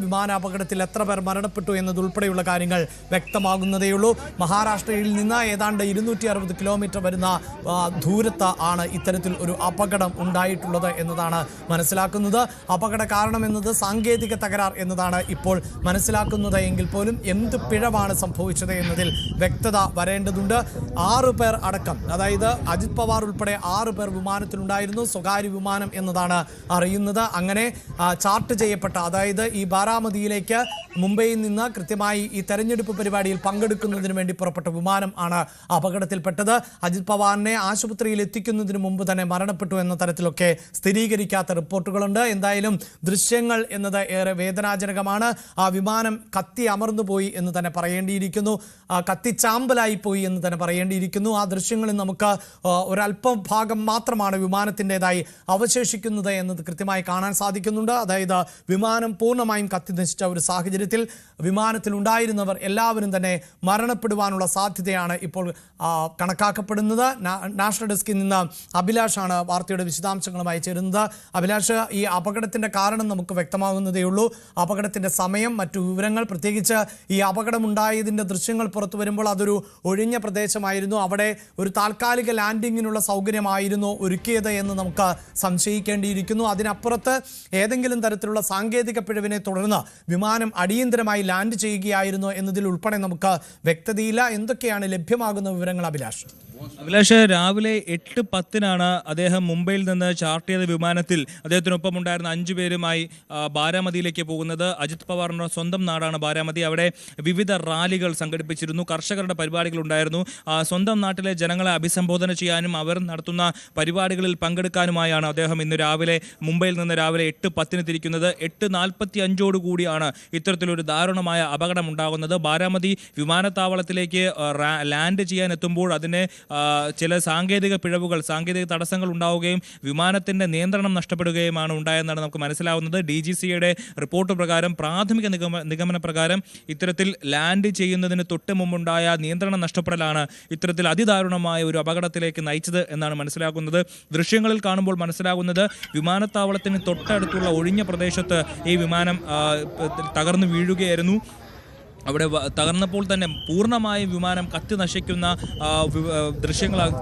വിമാനാപകടത്തിൽ എത്ര പേർ മരണപ്പെട്ടു എന്നതുൾപ്പെടെയുള്ള കാര്യങ്ങൾ വ്യക്തമാകുന്നതേയുള്ളൂ. മഹാരാഷ്ട്രയിൽ നിന്ന് ഏതാണ്ട് 260 കിലോമീറ്റർ വരുന്ന ദൂരത്ത് ആണ് ഇത്തരത്തിൽ ഒരു അപകടം ഉണ്ടായിട്ടുള്ളത് എന്നതാണ് മനസ്സിലാക്കുന്നത്. അപകട കാരണം എന്നത് സാങ്കേതിക തകരാർ എന്നതാണ് ഇപ്പോൾ മനസ്സിലാക്കുന്നത് എങ്കിൽ പോലും എന്ത് പിഴവാണ് സംഭവിച്ചത് എന്നതിൽ വ്യക്തത വരേണ്ടതുണ്ട്. 6 പേർ അടക്കം, അതായത് അജിത് പവാർ ഉൾപ്പെടെ 6 പേർ വിമാനത്തിലുണ്ടായിരുന്നു. സ്വകാര്യ വിമാനം എന്നതാണ് അറിയുന്നത്. അങ്ങനെ ചാർട്ട് ചെയ്യപ്പെട്ട, അതായത് ഈ ബാരാമതിയിലേക്ക് മുംബൈയിൽ നിന്ന് കൃത്യമായി ഈ തെരഞ്ഞെടുപ്പ് പരിപാടിയിൽ പങ്കെടുക്കുന്നതിന് വേണ്ടി പുറപ്പെട്ട വിമാനം ആണ് അപകടത്തിൽപ്പെട്ടത്. അജിത് പവാറിനെ ആശുപത്രിയിൽ എത്തിക്കുന്നതിന് മുമ്പ് തന്നെ മരണപ്പെട്ടു എന്ന തരത്തിലൊക്കെ സ്ഥിരീകരിക്കാത്ത റിപ്പോർട്ടുകളുണ്ട്. എന്തായാലും ദൃശ്യങ്ങൾ എന്നത് ഏറെ വേദനാജനകമാണ്. ആ വിമാനം കത്തി അമർന്നു പോയി എന്ന് തന്നെ പറയേണ്ടിയിരിക്കുന്നു, കത്തിച്ചാമ്പലായി പോയി എന്ന് തന്നെ പറയേണ്ടിയിരിക്കുന്നു. ആ ദൃശ്യങ്ങളിൽ നമുക്ക് ഒരല്പം ഭാഗം മാത്രമാണ് വിമാനത്തിൻ്റെതായി അവശേഷിക്കുന്നത് എന്നത് കൃത്യമായി കാണാൻ സാധിക്കുന്നുണ്ട്. അതായത് വിമാനം പൂർണ്ണമായും കത്തി നശിച്ച ഒരു സാഹചര്യത്തിൽ വിമാനത്തിലുണ്ടായിരുന്നവർ എല്ലാവരും തന്നെ മരണപ്പെടുവാനുള്ള സാധ്യതയാണ് ഇപ്പോൾ കണക്കാക്കപ്പെടുന്നത്. നാഷണൽ ഡെസ്കിൽ നിന്ന് അഭിലാഷാണ് വാർത്തയുടെ വിശദാംശങ്ങളുമായി ചേരുന്നത്. അഭിലാഷ്, ഈ അപകടത്തിന്റെ കാരണം നമുക്ക് വ്യക്തമാകുന്നതേയുള്ളൂ. അപകടത്തിന്റെ സമയം, മറ്റു വിവരങ്ങൾ, പ്രത്യേകിച്ച് ഈ അപകടമുണ്ടായതിന്റെ ദൃശ്യങ്ങൾ പുറത്തു വരുമ്പോൾ അതൊരു ഒഴിഞ്ഞ പ്രദേശമായിരുന്നു, അവിടെ ഒരു താൽക്കാലിക ലാൻഡിങ്ങിനുള്ള സൗകര്യമായിരുന്നു ഒരുക്കിയത് എന്ന് നമുക്ക് സംശയിക്കേണ്ടിയിരിക്കുന്നു. അതിനപ്പുറത്ത് ഏതെങ്കിലും തരത്തിലുള്ള സാങ്കേതിക പിഴവിനെ തുടർന്ന് വിമാനം അടിയന്തരമായി ലാൻഡ് ചെയ്യുകയായിരുന്നു എന്നതിൽ ഉൾപ്പെടെ നമുക്ക് വ്യക്തതയില്ല. എന്തൊക്കെയാണ് ലഭ്യമാകുന്ന വിവരങ്ങൾ അഭിലാഷ്? രാവിലെ 8:10 അദ്ദേഹം മുംബൈയിൽ നിന്ന് ചാർട്ട് ചെയ്ത വിമാനത്തിൽ അദ്ദേഹത്തിനൊപ്പം ഉണ്ടായിരുന്ന 5 പേരുമായി ബാരാമതിയിലേക്ക് പോകുന്നത്. അജിത് പവാറിന്റെ സ്വന്തം നാടാണ് ബാരാമതി. അവിടെ വിവിധ റാലികൾ സംഘടിപ്പിച്ചിരുന്നു, കർഷകരുടെ പരിപാടികൾ ഉണ്ടായിരുന്നു. സ്വന്തം നാട്ടിലെ ജനങ്ങളെ അഭിസംബോധന ചെയ്യാനും അവർ നടത്തുന്ന പരിപാടികളിൽ പങ്കെടുക്കാനുമായാണ് അദ്ദേഹം ഇന്ന് രാവിലെ മുംബൈയിൽ നിന്ന് രാവിലെ 8:10 തിരിക്കുന്നത്. 8:45 കൂടിയാണ് ഇത്തരത്തിലൊരു ദാരുണമായ അപകടം ഉണ്ടാകുന്നത്. ബാരാമതി വിമാനത്താവളത്തിലേക്ക് ലാൻഡ് ചെയ്യാൻ എത്തുമ്പോൾ അതിനെ ചില സാങ്കേതിക പിഴവുകൾ, സാങ്കേതിക തടസ്സങ്ങൾ ഉണ്ടാവുകയും വിമാനത്തിന്റെ നിയന്ത്രണം നഷ്ടപ്പെടുകയുമാണ് ഉണ്ടായെന്നാണ് നമുക്ക് മനസ്സിലാവുന്നത്. DGCയുടെ റിപ്പോർട്ട് പ്രകാരം, പ്രാഥമിക നിഗമന പ്രകാരം ഇത്തരത്തിൽ ലാൻഡ് ചെയ്യുന്നതിന് തൊട്ട് മുമ്പുണ്ടായ നിയന്ത്രണം നഷ്ടപ്പെടലാണ് ഇത്തരത്തിൽ അതിദാരുണമായ ഒരു അപകടത്തിലേക്ക് നയിച്ചത് എന്നാണ് മനസ്സിലാക്കുന്നത്. ദൃശ്യങ്ങളിൽ കാണുമ്പോൾ മനസ്സിലാകുന്നത് വിമാനത്താവളത്തിന് തൊട്ടടുത്തുള്ള ഒഴിഞ്ഞ പ്രദേശത്ത് ഈ വിമാനം തകർന്നു വീഴുകയായിരുന്നു. അവിടെ തകർന്നപ്പോൾ തന്നെ പൂർണ്ണമായും വിമാനം കത്തി നശിക്കുന്ന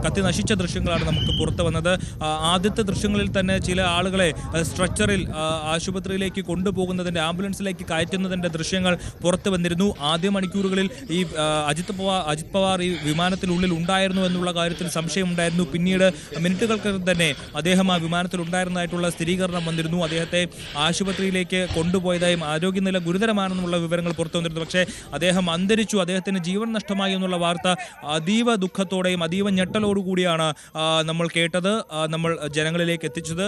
കത്തി നശിച്ച ദൃശ്യങ്ങളാണ് നമുക്ക് പുറത്തു വന്നത്. ആദ്യത്തെ ദൃശ്യങ്ങളിൽ തന്നെ ചില ആളുകളെ സ്ട്രെച്ചറിൽ ആശുപത്രിയിലേക്ക് കൊണ്ടുപോകുന്നതിൻ്റെ, ആംബുലൻസിലേക്ക് കയറ്റുന്നതിൻ്റെ ദൃശ്യങ്ങൾ പുറത്തു വന്നിരുന്നു. ആദ്യ മണിക്കൂറുകളിൽ ഈ അജിത് പവാർ ഈ വിമാനത്തിനുള്ളിൽ ഉണ്ടായിരുന്നു എന്നുള്ള കാര്യത്തിൽ സംശയമുണ്ടായിരുന്നു. പിന്നീട് മിനിറ്റുകൾക്ക് തന്നെ അദ്ദേഹം ആ വിമാനത്തിൽ ഉണ്ടായിരുന്നതായിട്ടുള്ള സ്ഥിരീകരണം വന്നിരുന്നു. അദ്ദേഹത്തെ ആശുപത്രിയിലേക്ക് കൊണ്ടുപോയതായും ആരോഗ്യനില ഗുരുതരമാണെന്നുള്ള വിവരങ്ങൾ പുറത്തു വന്നിരുന്നു. പക്ഷേ അദ്ദേഹം അന്തരിച്ചു, അദ്ദേഹത്തിന് ജീവൻ നഷ്ടമായി എന്നുള്ള വാർത്ത അതീവ ദുഃഖത്തോടെയും അതീവ ഞെട്ടലോടുകൂടിയാണ് നമ്മൾ കേട്ടത്, നമ്മൾ ജനങ്ങളിലേക്ക് എത്തിച്ചത്.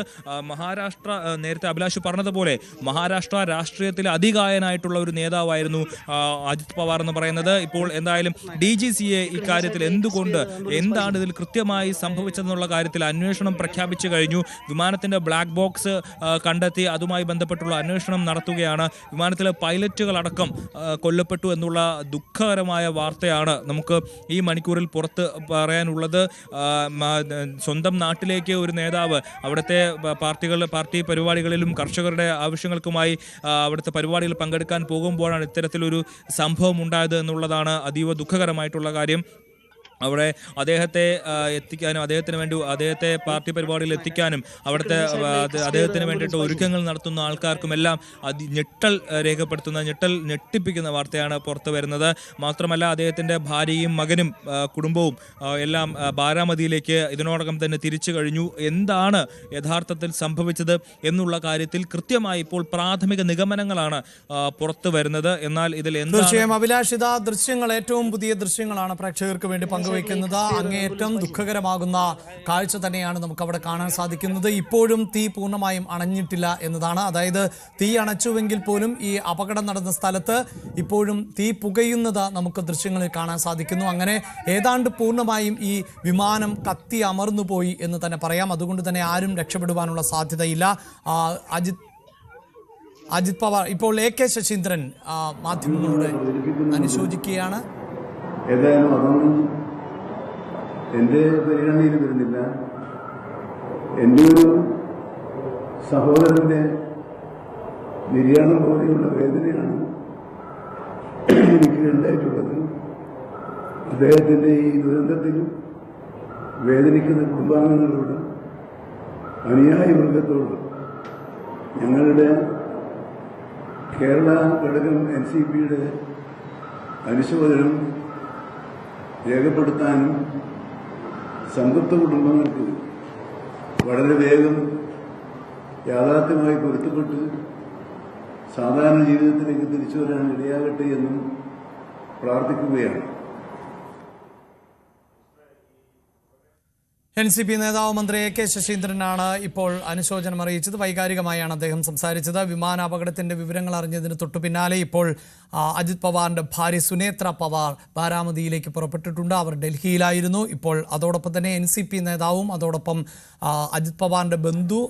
മഹാരാഷ്ട്ര, നേരത്തെ അഭിലാഷ് പറഞ്ഞതുപോലെ മഹാരാഷ്ട്ര രാഷ്ട്രീയത്തിലെ അതികായനായിട്ടുള്ള ഒരു നേതാവായിരുന്നു അജിത് പവാർ എന്ന് പറയുന്നത്. ഇപ്പോൾ എന്തായാലും DGCയെ ഇക്കാര്യത്തിൽ എന്താണ് ഇതിൽ കൃത്യമായി സംഭവിച്ചതെന്നുള്ള കാര്യത്തിൽ അന്വേഷണം പ്രഖ്യാപിച്ചു കഴിഞ്ഞു. വിമാനത്തിന്റെ ബ്ലാക്ക് ബോക്സ് കണ്ടെത്തി അതുമായി ബന്ധപ്പെട്ടുള്ള അന്വേഷണം നടത്തുകയാണ്. വിമാനത്തിലെ പൈലറ്റുകളടക്കം കൊല്ലപ്പെട്ടു എന്നുള്ള ദുഃഖകരമായ വാർത്തയാണ് നമുക്ക് ഈ മണിക്കൂറിൽ പുറത്ത് പറയാനുള്ളത്. സ്വന്തം നാട്ടിലേക്ക് ഒരു നേതാവ് അവിടുത്തെ പാർട്ടി പരിപാടികളിലും കർഷകരുടെ ആവശ്യങ്ങൾക്കുമായി അവിടുത്തെ പരിപാടികളിൽ പങ്കെടുക്കാൻ പോകുമ്പോഴാണ് ഇത്തരത്തിലൊരു സംഭവം ഉണ്ടായത് എന്നുള്ളതാണ് അതീവ ദുഃഖകരമായിട്ടുള്ള കാര്യം. അവിടെ അദ്ദേഹത്തെ എത്തിക്കാനും അദ്ദേഹത്തെ പാർട്ടി പരിപാടിയിൽ എത്തിക്കാനും അവിടുത്തെ അദ്ദേഹത്തിന് വേണ്ടിയിട്ട് ഒരുക്കങ്ങൾ നടത്തുന്ന ആൾക്കാർക്കും എല്ലാം ഞെട്ടൽ ഞെട്ടിപ്പിക്കുന്ന വാർത്തയാണ് പുറത്തു വരുന്നത്. മാത്രമല്ല അദ്ദേഹത്തിൻ്റെ ഭാര്യയും മകനും കുടുംബവും എല്ലാം ബാരാമതിയിലേക്ക് ഇതിനോടകം തന്നെ തിരിച്ചു കഴിഞ്ഞു. എന്താണ് യഥാർത്ഥത്തിൽ സംഭവിച്ചത് എന്നുള്ള കാര്യത്തിൽ കൃത്യമായി ഇപ്പോൾ പ്രാഥമിക നിഗമനങ്ങളാണ് പുറത്തു വരുന്നത്. എന്നാൽ ഇതിൽ തീർച്ചയായും അഭിലാഷിത ദൃശ്യങ്ങൾ, ഏറ്റവും പുതിയ ദൃശ്യങ്ങളാണ് പ്രേക്ഷകർക്ക് വേണ്ടി വയ്ക്കുന്നത്. അങ്ങേയറ്റം ദുഃഖകരമാകുന്ന കാഴ്ച തന്നെയാണ് നമുക്ക് അവിടെ കാണാൻ സാധിക്കുന്നത്. ഇപ്പോഴും തീ പൂർണ്ണമായും അണഞ്ഞിട്ടില്ല എന്നതാണ്. അതായത് തീ അണച്ചുവെങ്കിൽ പോലും ഈ അപകടം നടന്ന സ്ഥലത്ത് ഇപ്പോഴും തീ പുകയുന്നത് നമുക്ക് ദൃശ്യങ്ങളിൽ കാണാൻ സാധിക്കുന്നു. അങ്ങനെ ഏതാണ്ട് പൂർണ്ണമായും ഈ വിമാനം കത്തി അമർന്നു പോയി എന്ന് തന്നെ പറയാം. അതുകൊണ്ട് തന്നെ ആരും രക്ഷപ്പെടുവാനുള്ള സാധ്യതയില്ല. അജിത് പവാർ ഇപ്പോൾ AK ശശീന്ദ്രൻ മാധ്യമങ്ങളോട് അനുശോചിക്കുകയാണ്. എൻ്റെ പരിഗണനയിൽ വരുന്നില്ല. എൻ്റെ ഒരു സഹോദരൻ്റെ നിര്യാണം പോലെയുള്ള വേദനയാണ് എനിക്ക് ഉണ്ടായിട്ടുള്ളത്. അദ്ദേഹത്തിൻ്റെ ഈ ദുരന്തത്തിൽ വേദനിക്കുന്ന കുടുംബാംഗങ്ങളോട്, അനുയായ വർഗത്തോട് ഞങ്ങളുടെ കേരള ഘടകം NCPയുടെ അനുശോചനം രേഖപ്പെടുത്താനും സംതൃപ്ത കുടുംബങ്ങൾക്ക് വളരെ വേഗം യാഥാർത്ഥ്യമായി പൊരുത്തപ്പെട്ട് സാധാരണ ജീവിതത്തിലേക്ക് തിരിച്ചു വരാൻ ഇടയാകട്ടെ എന്നും പ്രാർത്ഥിക്കുകയാണ്. NCP നേതാവ് മന്ത്രി AK ശശീന്ദ്രനാണ് ഇപ്പോൾ അനുശോചനം അറിയിച്ചത്. വൈകാരികമായാണ് അദ്ദേഹം സംസാരിച്ചത്. വിമാനാപകടത്തിന്റെ വിവരങ്ങൾ അറിഞ്ഞതിന് തൊട്ടു പിന്നാലെ ഇപ്പോൾ അജിത് പവാറിന്റെ ഭാര്യ സുനേത്ര പവാർ ബാരാമതിയിലേക്ക് പുറപ്പെട്ടിട്ടുണ്ട്. അവർ ഡൽഹിയിലായിരുന്നു. ഇപ്പോൾ അതോടൊപ്പം തന്നെ NCP നേതാവും അതോടൊപ്പം അജിത് പവാറിന്റെ ബന്ധു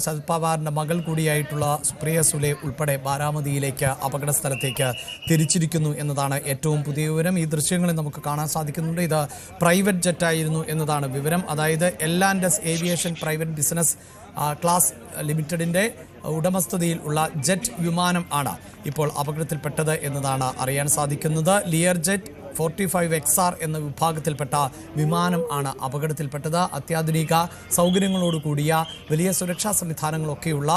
ശരത് പവാറിന്റെ മകൾ കൂടിയായിട്ടുള്ള സുപ്രിയ സുലെ ഉൾപ്പെടെ ബാരാമതിയിലേക്ക് അപകട സ്ഥലത്തേക്ക് തിരിച്ചിരിക്കുന്നു എന്നതാണ് ഏറ്റവും പുതിയ വിവരം. ഈ ദൃശ്യങ്ങളിൽ നമുക്ക് കാണാൻ സാധിക്കുന്നുണ്ട്. ഇത് പ്രൈവറ്റ് ജെറ്റായിരുന്നു എന്നതാണ് വിവരം. അതായത് എല്ലാൻഡസ് ഏവിയേഷൻ പ്രൈവറ്റ് ബിസിനസ് ക്ലാസ് ലിമിറ്റഡിന്റെ ഉടമസ്ഥതയിൽ ഉള്ള ജെറ്റ് വിമാനം ആണ് ഇപ്പോൾ അപകടത്തിൽപ്പെട്ടത് എന്നതാണ് അറിയാൻ സാധിക്കുന്നത്. ലിയർ ജെറ്റ് 45XR എന്ന വിഭാഗത്തിൽപ്പെട്ട വിമാനം ആണ് അപകടത്തിൽപ്പെട്ടത്. അത്യാധുനിക സൗകര്യങ്ങളോട് കൂടിയ വലിയ സുരക്ഷാ സംവിധാനങ്ങളൊക്കെയുള്ള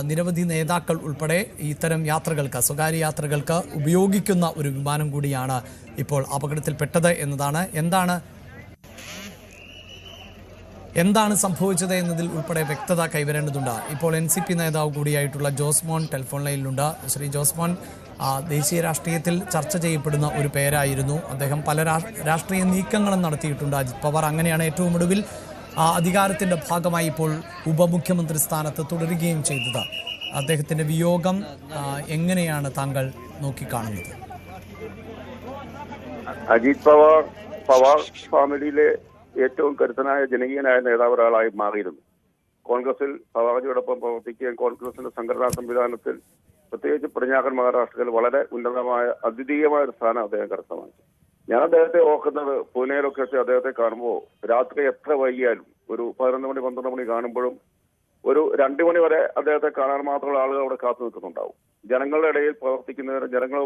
നിരവധി നേതാക്കൾ ഉൾപ്പെടെ ഇത്തരം യാത്രകൾക്ക്, സ്വകാര്യ യാത്രകൾക്ക് ഉപയോഗിക്കുന്ന ഒരു വിമാനം കൂടിയാണ് ഇപ്പോൾ അപകടത്തിൽപ്പെട്ടത് എന്നതാണ്. എന്താണ് സംഭവിച്ചത് എന്നതിൽ ഉൾപ്പെടെ വ്യക്തത കൈവരേണ്ടതുണ്ട്. ഇപ്പോൾ NCP നേതാവ് കൂടിയായിട്ടുള്ള ജോസ്മോൻ ടെലിഫോൺ ലൈനിലുണ്ട്. ശ്രീ ജോസ്മോൻ, ദേശീയ രാഷ്ട്രീയത്തിൽ ചർച്ച ചെയ്യപ്പെടുന്ന ഒരു പേരായിരുന്നു. അദ്ദേഹം പല രാഷ്ട്രീയ നീക്കങ്ങളും നടത്തിയിട്ടുണ്ട് അജിത് പവാർ. അങ്ങനെയാണ് ഏറ്റവും ഒടുവിൽ അധികാരത്തിന്റെ ഭാഗമായി ഇപ്പോൾ ഉപമുഖ്യമന്ത്രി സ്ഥാനത്ത് തുടരുകയും ചെയ്തത്. അദ്ദേഹത്തിന്റെ വിയോഗം എങ്ങനെയാണ് താങ്കൾ നോക്കിക്കാണുന്നത്? അജിത് പവാർ ഫാമിലിയിലെ ഏറ്റവും കരുത്തനായ ജനകീയനായ നേതാവ് ഒരാളായി മാറിയിരുന്നു. കോൺഗ്രസിൽ പവാർജിയോടൊപ്പം പ്രവർത്തിക്കുകയും കോൺഗ്രസിന്റെ സംഘടനാ സംവിധാനത്തിൽ പ്രത്യേകിച്ച് പടിഞ്ഞാറൻ മഹാരാഷ്ട്രയിൽ വളരെ ഉന്നതമായ അദ്വിതീയമായ ഒരു സ്ഥാനം അദ്ദേഹം കരസ്ഥമാക്കി. ഞാൻ അദ്ദേഹത്തെ ഓർക്കുന്നത് പൂനെയിലൊക്കെ വെച്ച് അദ്ദേഹത്തെ കാണുമ്പോൾ രാത്രി എത്ര വൈകിയാലും ഒരു 11 മണി 12 മണി കാണുമ്പോഴും ഒരു 2 മണി വരെ അദ്ദേഹത്തെ കാണാൻ മാത്രമുള്ള ആളുകൾ അവിടെ കാത്തു നിൽക്കുന്നുണ്ടാവും. ജനങ്ങളുടെ ഇടയിൽ പ്രവർത്തിക്കുന്നതിന് ജനങ്ങൾ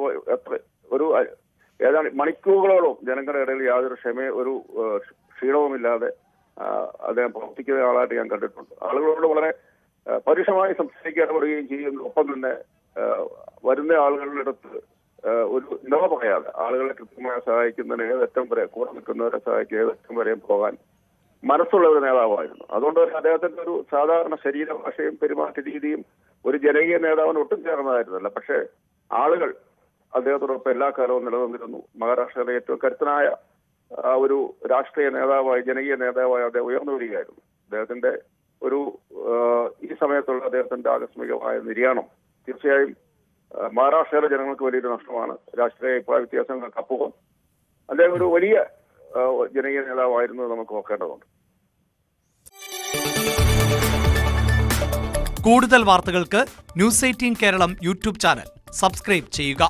ഏതാണ്ട് മണിക്കൂറുകളോളം ജനങ്ങളുടെ ഇടയിൽ യാതൊരു ക്ഷീണവുമില്ലാതെ അദ്ദേഹം പ്രവർത്തിക്കുന്ന ആളായിട്ട് ഞാൻ കണ്ടിട്ടുണ്ട്. ആളുകളോട് വളരെ പരുഷമായി സംസാരിക്കാൻ ഇടപെടുകയും ചെയ്യുന്നു. ഒപ്പം തന്നെ വരുന്ന ആളുകളുടെ അടുത്ത് ഒരു നോ പറയാതെ ആളുകളെ കൃത്യമായി സഹായിക്കുന്നതിന് ഏതറ്റം വരെ, കൂടെ നിൽക്കുന്നവരെ സഹായിക്കുക, ഏതറ്റം വരെയും പോകാൻ മനസ്സുള്ള ഒരു നേതാവായിരുന്നു. അതുകൊണ്ട് തന്നെ അദ്ദേഹത്തിന്റെ ഒരു സാധാരണ ശരീരഭാഷയും പെരുമാറ്റ രീതിയും ഒരു ജനകീയ നേതാവിന് ഒട്ടും ചേർന്നതായിരുന്നില്ല. പക്ഷേ ആളുകൾ അദ്ദേഹത്തോടൊപ്പം എല്ലാ കാലവും നിലനിന്നിരുന്നു. മഹാരാഷ്ട്രയിലെ ഏറ്റവും കരുത്തനായ ഒരു രാഷ്ട്രീയ നേതാവായി, ജനകീയ നേതാവായി അദ്ദേഹം ഉയർന്നു വരികയായിരുന്നു. അദ്ദേഹത്തിന്റെ ഈ സമയത്തുള്ള അദ്ദേഹത്തിന്റെ ആകസ്മികമായ നിര്യാണം തീർച്ചയായും മഹാരാഷ്ട്രയിലെ ജനങ്ങൾക്ക് വലിയൊരു നഷ്ടമാണ്. രാഷ്ട്രീയ അഭിപ്രായ വ്യത്യാസങ്ങൾക്കപ്പുറം അദ്ദേഹം ഒരു വലിയ ജനകീയ നേതാവായിരുന്നു നമുക്ക് നോക്കേണ്ടതുണ്ട്. കൂടുതൽ വാർത്തകൾക്ക് news 18 Keralam YouTube channel subscribe ചെയ്യുക.